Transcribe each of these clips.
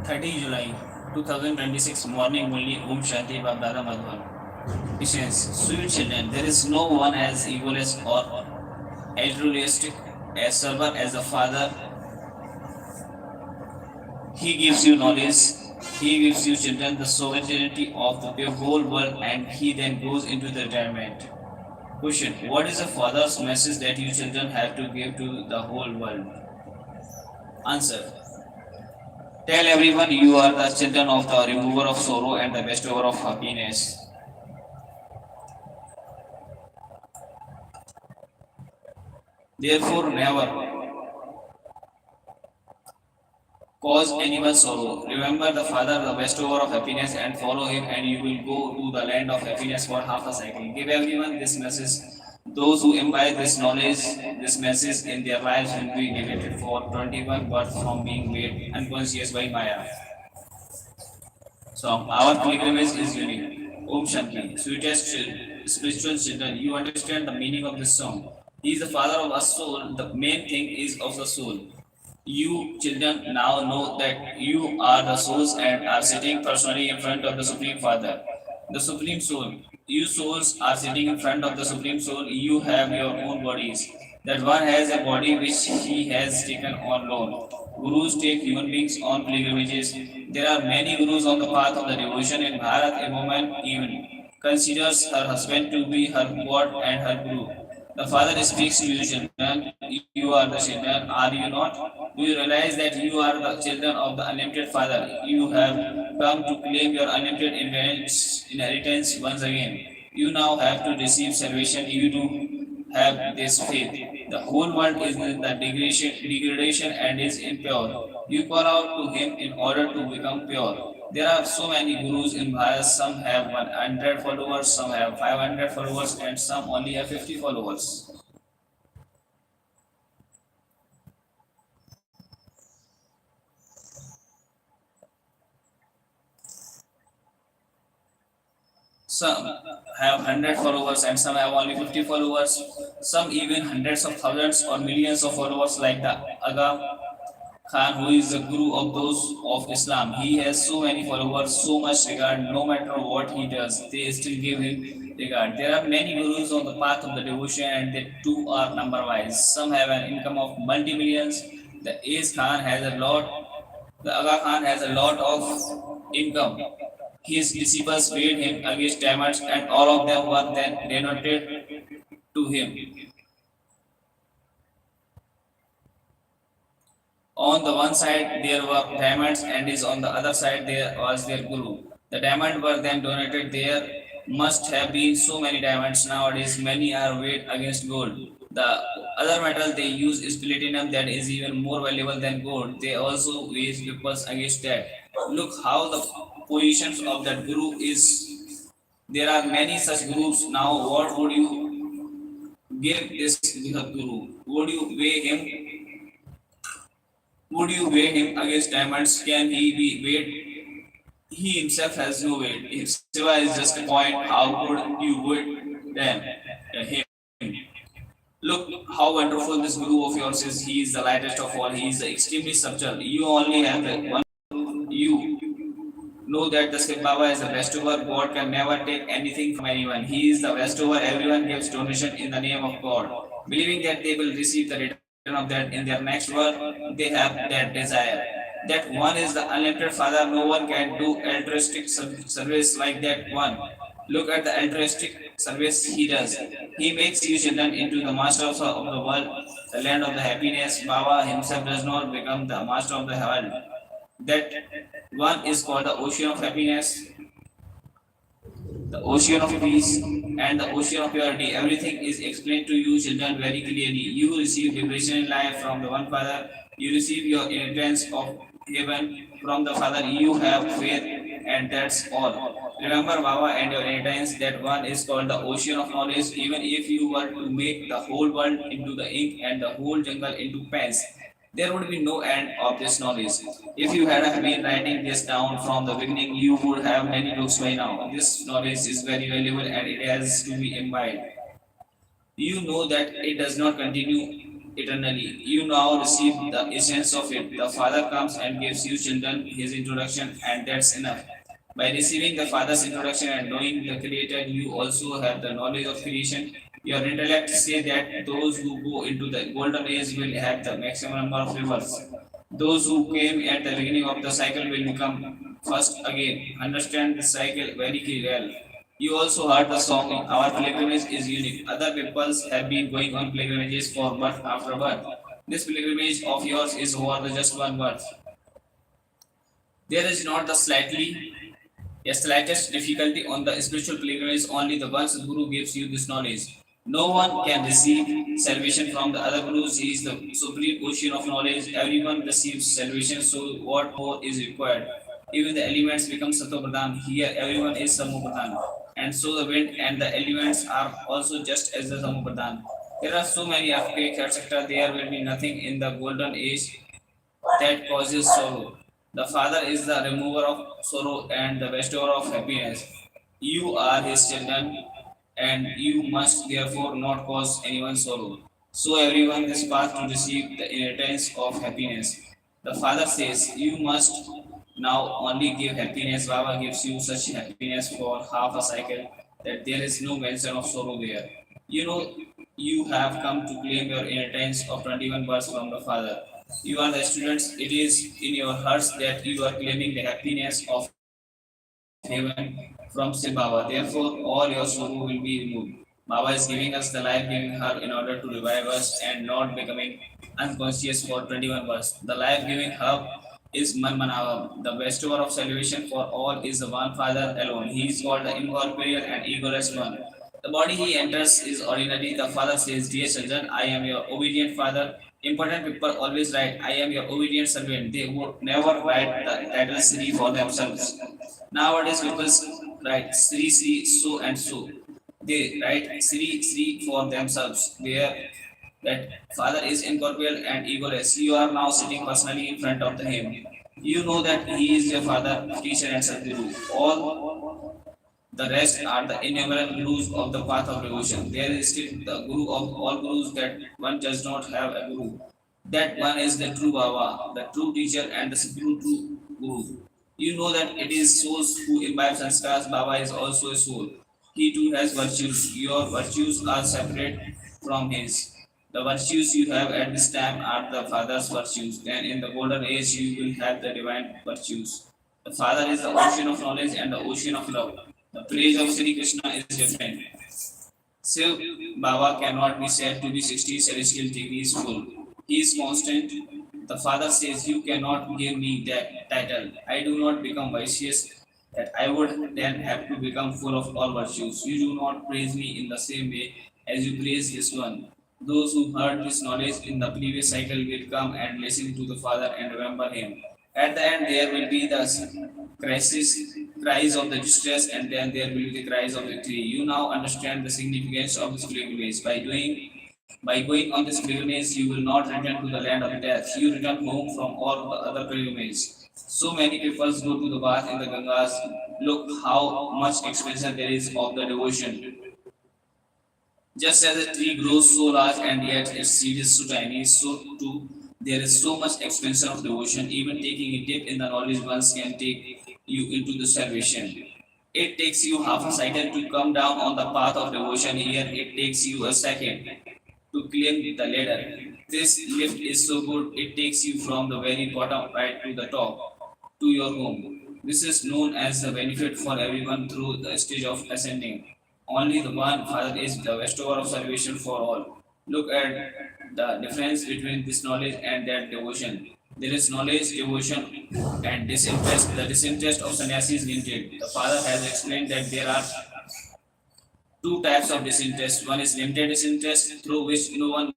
30 July 2026 morning only. Om Shanti Babdada Madhwan. Christians, sweet children, there is no one as egoist or altruistic as server as the Father. He gives you knowledge, He gives you children the sovereignty of the whole world, and He then goes into the retirement. Question: what is the Father's message that you children have to give to the whole world? Answer: tell everyone you are the children of the remover of sorrow and the bestower of happiness. Therefore, never cause anyone sorrow. Remember the Father, the bestower of happiness, and follow Him, and you will go to the land of happiness for half a cycle. Give everyone this message. Those who imbibe this knowledge, this message in their lives will be negated for 21 births from being made unconscious by Maya. So our pilgrimage is unique. Om Shanti, sweetest spiritual children, you understand the meaning of this song. He is the father of our soul. The main thing is of the soul. You children now know that you are the souls and are sitting personally in front of the Supreme Father, the Supreme Soul. You souls are sitting in front of the Supreme Soul. You have your own bodies. That one has a body which he has taken on loan. Gurus take human beings on pilgrimages. There are many gurus on the path of the devotion. In Bharat, a woman even considers her husband to be her god and her guru. The Father speaks to you, children. You are the children, are you not? Do you realize that you are the children of the unlimited Father? You have come to claim your unlimited inheritance once again. You now have to receive salvation. You do have this faith. The whole world is in the degradation and is impure. You call out to Him in order to become pure. There are so many gurus in Bharat. Some have 100 followers, some have 500 followers, and some only have 50 followers. Some have 100 followers and some have only 50 followers. Some even hundreds of thousands or millions of followers, like the Aga Khan, who is the guru of those of Islam. He has so many followers, so much regard. No matter what he does, they still give him regard. There are many gurus on the path of the devotion, and they too are number wise. Some have an income of multi millions. The Ace Khan has a lot. The Aga Khan has a lot of income. His disciples weighed him against diamonds, and all of them were then denoted to him. On the one side there were diamonds, and is on the other side there was their guru. The diamonds were then donated. There must have been so many diamonds. Nowadays many are weighed against gold. The other metal they use is platinum, that is even more valuable than gold. They also weigh people against that. Look how the positions of that guru is. There are many such gurus now. What would you give this guru? Would you weigh him? Would you weigh him against diamonds? Can he be weighed? He himself has no weight. If Shiva is just a point, how could you weigh them? Him? Look how wonderful this guru of yours is. He is the lightest of all. He is extremely subtle. You only have the one. You know that the Shiv Baba is the bestover. God can never take anything from anyone. He is the bestover. Everyone gives donation in the name of God, believing that they will receive the return of that in their next world. They have that desire. That one is the unlimited Father. No one can do altruistic service like that one. Look at the altruistic service he does. He makes you children into the masters of the world, the land of the happiness. Baba himself does not become the master of the world. That one is called the ocean of happiness, the ocean of peace, and the ocean of purity. Everything is explained to you, children, very clearly. You receive liberation in life from the one Father. You receive your inheritance of heaven from the Father. You have faith, and that's all. Remember Baba and your inheritance. That one is called the ocean of knowledge. Even if you were to make the whole world into the ink and the whole jungle into pens, there would be no end of this knowledge. If you had been writing this down from the beginning, you would have many books by now. This knowledge is very valuable and it has to be imbibed. You know that it does not continue eternally. You now receive the essence of it. The Father comes and gives you children his introduction, and that's enough. By receiving the Father's introduction and knowing the Creator, you also have the knowledge of creation. Your intellect say that those who go into the golden age will have the maximum number of rivers. Those who came at the beginning of the cycle will become first again. Understand the cycle very well. You also heard the song, Our pilgrimage is unique. Other peoples have been going on pilgrimages for birth after birth. This pilgrimage of yours is over the just one birth. There is not the slightest difficulty on the spiritual pilgrimage, only the once Guru gives you this knowledge. No one can receive salvation from the other Gurus. He is the supreme ocean of knowledge. Everyone receives salvation, so what more is required? Even the elements become Sattva-pradhan. Here, everyone is Samo-pradhan. And so the wind and the elements are also just as the Samo-pradhan. There are so many earthquakes, etc. There will be nothing in the golden age that causes sorrow. The Father is the remover of sorrow and the bestower of happiness. You are his children, and you must therefore not cause anyone sorrow. So everyone this path to receive the inheritance of happiness. The Father says, you must now only give happiness. Baba gives you such happiness for half a cycle that there is no mention of sorrow there. You know, you have come to claim your inheritance of 21 births from the Father. You are the students. It is in your hearts that you are claiming the happiness of heaven from Sri Baba. Therefore, all your sorrow will be removed. Baba is giving us the life-giving herb in order to revive us and not becoming unconscious for 21 verse. The life-giving herb is Manmanava. The bestower of salvation for all is the one Father alone. He is called the incorporeal and egoless one. The body he enters is ordinary. The Father says, Dear children, I am your obedient Father. Important people always write, I am your obedient servant. They would never write the title Sri for themselves. Nowadays, people write Sri Sri so and so. They write Sri Sri for themselves. Where that Father is incorporeal and egoless. You are now sitting personally in front of him. You know that he is your Father, teacher, and Sadguru. All the rest are the innumerable gurus of the path of devotion. There is still the guru of all gurus that one does not have a guru. That one is the true Baba, the true teacher, and the supreme true guru. You know that it is souls who imbibe sanskars. Baba is also a soul. He too has virtues. Your virtues are separate from his. The virtues you have at this time are the Father's virtues. Then in the golden age you will have the divine virtues. The Father is the ocean of knowledge and the ocean of love. The praise of Sri Krishna is different. Shiv Baba cannot be said to be 60 celestial degrees full. He is constant. The Father says, You cannot give me that title. I do not become vicious, that I would then have to become full of all virtues. You do not praise me in the same way as you praise this one. Those who heard this knowledge in the previous cycle will come and listen to the Father and remember him. At the end, there will be the cries of the distress, and then there will be the cries of victory. You now understand the significance of this pilgrimage. By going on this pilgrimage, you will not return to the land of death. You return home from all the other pilgrimages. So many people go to the bath in the Gangas. Look how much expression there is of the devotion. Just as a tree grows so large and yet its seed is so tiny, so too there is so much expansion of devotion. Even taking a dip in the knowledge once can take you into the salvation. It takes you half a cycle to come down on the path of devotion. Here it takes you a second to climb the ladder. This lift is so good, it takes you from the very bottom right to the top, to your home. This is known as the benefit for everyone through the stage of ascending. Only the one Father is the bestower of salvation for all. Look at the difference between this knowledge and that devotion. There is knowledge, devotion, and disinterest. The disinterest of sannyasi is limited. The Father has explained that there are two types of disinterest. One is limited disinterest, through which no one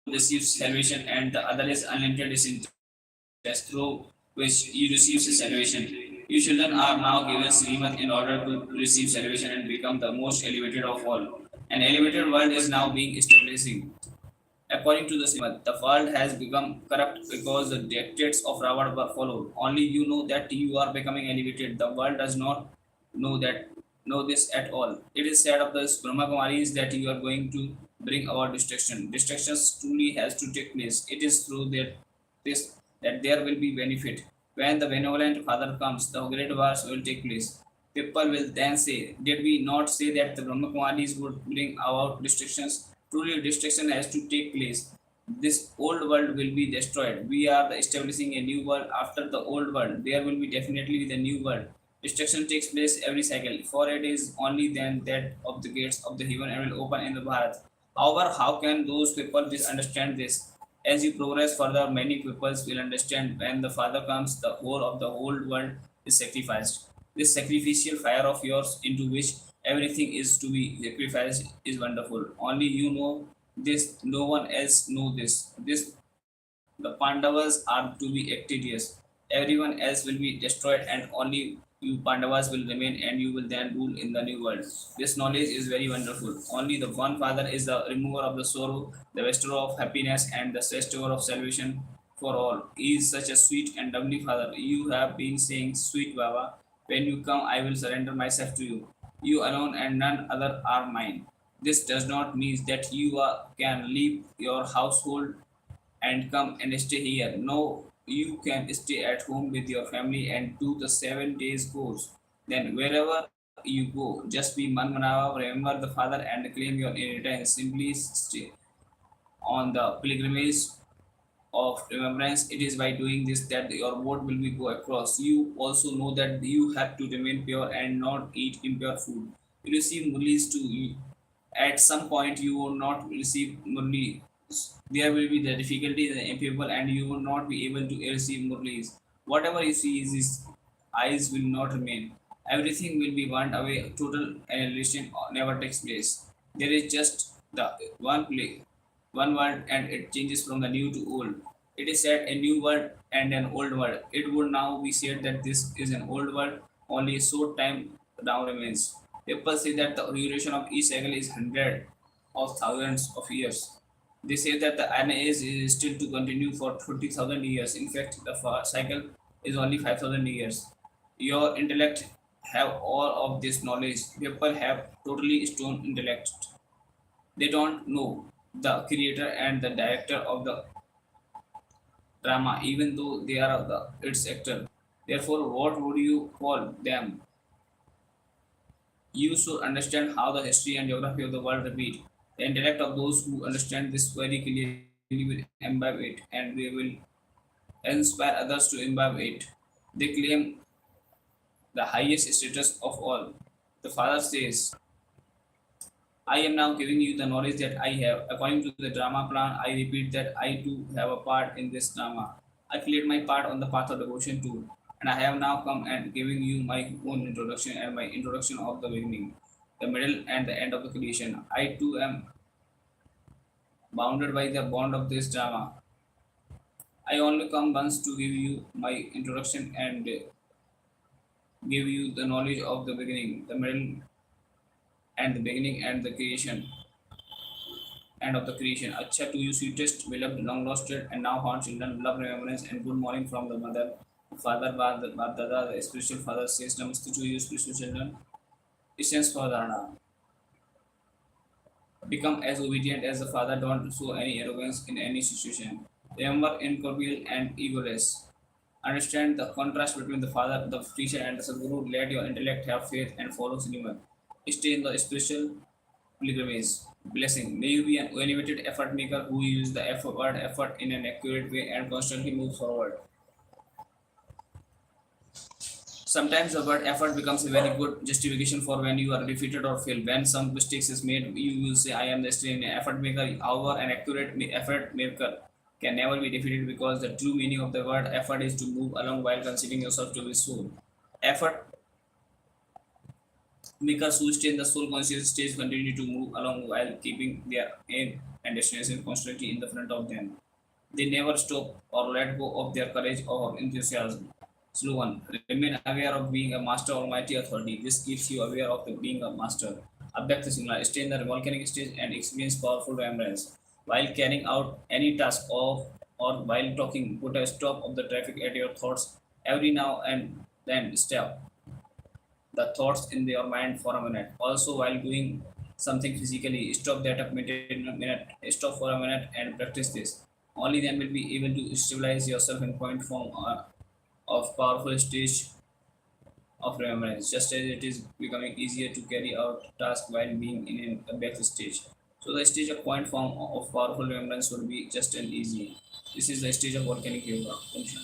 receives salvation, and the other is unlimited disinterest, through which you receive salvation. You children are now given Srimad in order to receive salvation and become the most elevated of all. An elevated world is now being establishing. According to the Srimad, the world has become corrupt because the dictates of Ravana were followed. Only you know that you are becoming elevated. The world does not know this at all. It is said of the Brahma Kumaris that you are going to bring about destruction. Destructions truly has to take place. It is through this that there will be benefit. When the benevolent Father comes, the great wars will take place. People will then say, did we not say that the Brahma Kumaris would bring about destructions? Truly, destruction has to take place. This old world will be destroyed. We are establishing a new world after the old world. There will be definitely the new world. Destruction takes place every cycle, for it is only then that of the gates of the heaven and will open in the Bharat. However, how can those people understand this? As you progress further, many peoples will understand when the Father comes, the whole of the whole world is sacrificed. This sacrificial fire of yours, into which everything is to be sacrificed, is wonderful. Only you know this, no one else know this. This the Pandavas are to be victorious. Everyone else will be destroyed, and only you Pandavas will remain, and you will then rule in the new world. This knowledge is very wonderful. Only the one Father is the remover of the sorrow, the bestower of happiness, and the sustainer of salvation for all. He is such a sweet and lovely Father. You have been saying, "Sweet Baba, when you come, I will surrender myself to you. You alone and none other are mine." This does not mean that you can leave your household and come and stay here. No, you can stay at home with your family and do the 7 days course. Then wherever you go, just be Manmanava, remember the Father and claim your inheritance. Simply stay on the pilgrimage of remembrance. It is by doing this that your boat will be go across. You also know that you have to remain pure and not eat impure food. You receive murlis too. At some point, you will not receive murli. There will be the difficulties and people, and you will not be able to receive murlis. Whatever you see is his eyes will not remain. Everything will be burnt away. Total annihilation never takes place. There is just the one play, one word, and it changes from the new to old. It is said a new world and an old world. It would now be said that this is an old world. Only a short time now remains. People say that the duration of each cycle is hundred of thousands of years. They say that the age is still to continue for 20,000 years. In fact, the cycle is only 5,000 years. Your intellect have all of this knowledge. People have totally stone intellect. They don't know the creator and the director of the drama, even though they are its actor. Therefore, what would you call them? You should understand how the history and geography of the world repeat. The intellect of those who understand this very clearly will imbibe it, and they will inspire others to imbibe it. They claim the highest status of all. The Father says, I am now giving you the knowledge that I have. According to the drama plan, I repeat that I too have a part in this drama. I played my part on the path of devotion too, and I have now come and giving you my own introduction and my introduction of the beginning, the middle, and the end of the creation. I too am bounded by the bond of this drama. I only come once to give you my introduction and give you the knowledge of the beginning, the middle, and the beginning and the creation and of the creation. Acha to you, sweetest, beloved, long lost, and now found children, love, remembrance, and good morning from the mother, father, Dada, the spiritual father says, Namaste to you, spiritual children. Essence for Dharana. Become as obedient as the father, don't show any arrogance in any situation. Remember, incorporeal and egoless. Understand the contrast between the father, the teacher, and the Sadguru. Let your intellect have faith and follow Sriman. Stay in the spiritual pilgrimage. Blessing. May you be an elevated effort maker who uses the word effort in an accurate way and constantly moves forward. Sometimes the word effort becomes a very good justification for when you are defeated or fail. When some mistakes is made, you will say, I am the effort maker. However, an accurate effort maker can never be defeated because the true meaning of the word effort is to move along while considering yourself to be soul. Effort makers who stay in the soul conscious stage continue to move along while keeping their aim and destination constantly in the front of them. They never stop or let go of their courage or enthusiasm. Slogan: Remain aware of being a master almighty authority. This keeps you aware of the being a master. Abhyakta Simla: Stay in the volcanic stage and experience powerful remembrance. While carrying out any task of or while talking, put a stop of the traffic at your thoughts every now and then. Stop the thoughts in your mind for a minute. Also, while doing something physically. Stop that up minute, stop for a minute and practice this. Only then will be able to stabilize yourself in point form of powerful stage of remembrance, just as it is becoming easier to carry out task while being in a back stage. So the stage of point form of powerful remembrance will be just and easy. This is the stage of volcanic yoga function.